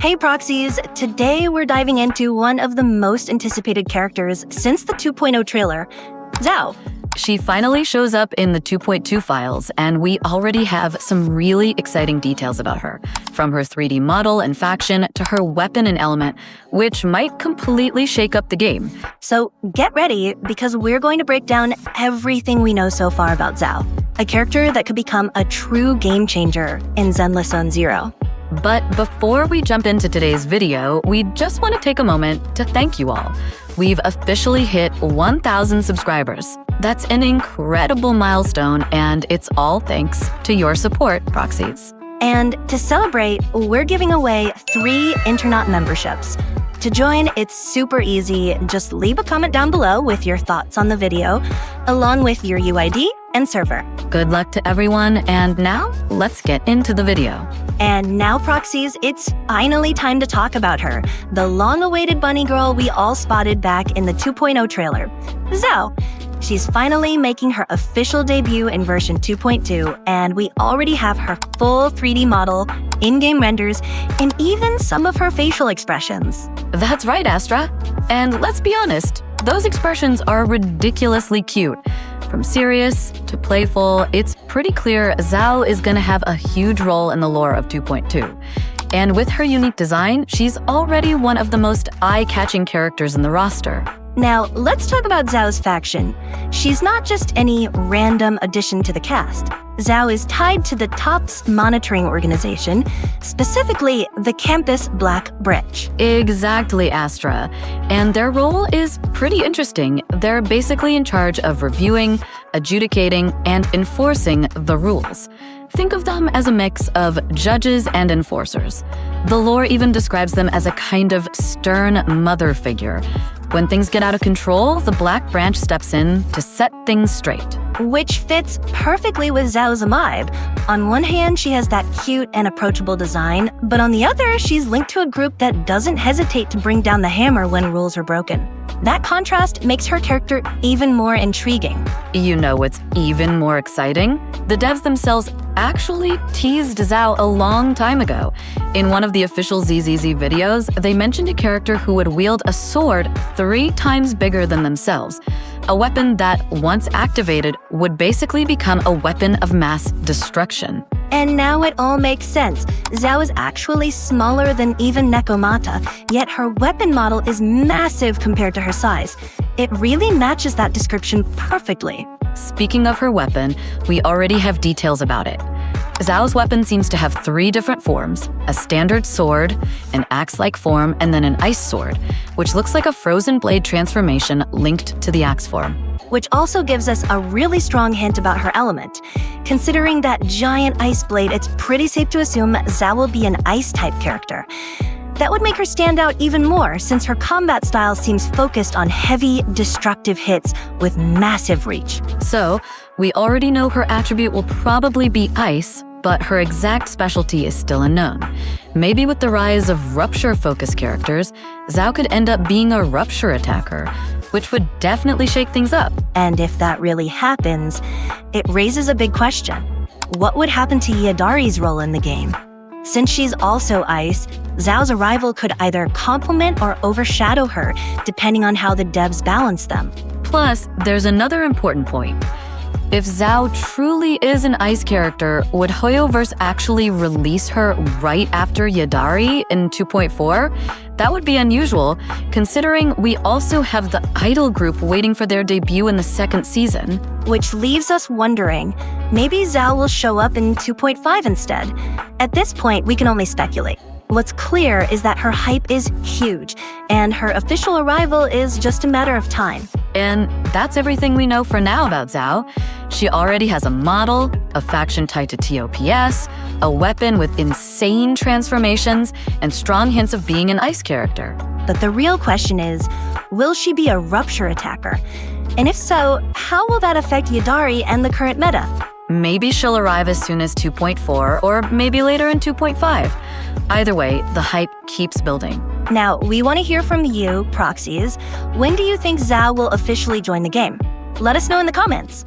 Hey Proxies! Today we're diving into one of the most anticipated characters since the 2.0 trailer, ZHAO. She finally shows up in the 2.2 files, and we already have some really exciting details about her, from her 3D model and faction to her weapon and element, which might completely shake up the game. So get ready, because we're going to break down everything we know so far about ZHAO, a character that could become a true game changer in Zenless Zone Zero. But before we jump into today's video, we just want to take a moment to thank you all. We've officially hit 1,000 subscribers. That's an incredible milestone, and it's all thanks to your support, Proxies. And to celebrate, we're giving away 3 Internaut memberships. To join, it's super easy. Just leave a comment down below with your thoughts on the video, along with your UID and server. Good luck to everyone, and now let's get into the video. And now, Proxies, it's finally time to talk about her, the long-awaited bunny girl we all spotted back in the 2.0 trailer, ZHAO. She's finally making her official debut in version 2.2, and we already have her full 3D model, in-game renders, and even some of her facial expressions. That's right, Astra. And let's be honest, those expressions are ridiculously cute. From serious to playful, it's pretty clear ZHAO is going to have a huge role in the lore of 2.2. And with her unique design, she's already one of the most eye-catching characters in the roster. Now, let's talk about ZHAO's faction. She's not just any random addition to the cast. ZHAO is tied to the TOPS monitoring organization, specifically the Campus Black Bridge. Exactly, Astra. And their role is pretty interesting. They're basically in charge of reviewing, adjudicating, and enforcing the rules. Think of them as a mix of judges and enforcers. The lore even describes them as a kind of stern mother figure. When things get out of control, the Black Branch steps in to set things straight. Which fits perfectly with ZHAO's vibe. On one hand, she has that cute and approachable design, but on the other, she's linked to a group that doesn't hesitate to bring down the hammer when rules are broken. That contrast makes her character even more intriguing. You know what's even more exciting? The devs themselves actually teased ZHAO a long time ago. In one of the official ZZZ videos, they mentioned a character who would wield a sword 3 times bigger than themselves. A weapon that, once activated, would basically become a weapon of mass destruction. And now it all makes sense. ZHAO is actually smaller than even Nekomata, yet her weapon model is massive compared to her size. It really matches that description perfectly. Speaking of her weapon, we already have details about it. ZHAO's weapon seems to have 3 different forms: a standard sword, an axe-like form, and then an ice sword, which looks like a frozen blade transformation linked to the axe form. Which also gives us a really strong hint about her element. Considering that giant ice blade, it's pretty safe to assume ZHAO will be an ice-type character. That would make her stand out even more, since her combat style seems focused on heavy, destructive hits with massive reach. So, we already know her attribute will probably be ice, but her exact specialty is still unknown. Maybe with the rise of rupture-focused characters, ZHAO could end up being a rupture attacker, which would definitely shake things up. And if that really happens, it raises a big question. What would happen to Yadari's role in the game? Since she's also ice, ZHAO's arrival could either complement or overshadow her, depending on how the devs balance them. Plus, there's another important point. If ZHAO truly is an ice character, would Hoyoverse actually release her right after Yadari in 2.4? That would be unusual, considering we also have the Idol group waiting for their debut in the 2nd season. Which leaves us wondering, maybe ZHAO will show up in 2.5 instead. At this point, we can only speculate. What's clear is that her hype is huge, and her official arrival is just a matter of time. And that's everything we know for now about ZHAO. She already has a model, a faction tied to TOPS, a weapon with insane transformations, and strong hints of being an ice character. But the real question is, will she be a rupture attacker? And if so, how will that affect Yadari and the current meta? Maybe she'll arrive as soon as 2.4, or maybe later in 2.5. Either way, the hype keeps building. Now, we want to hear from you, Proxies. When do you think ZHAO will officially join the game? Let us know in the comments.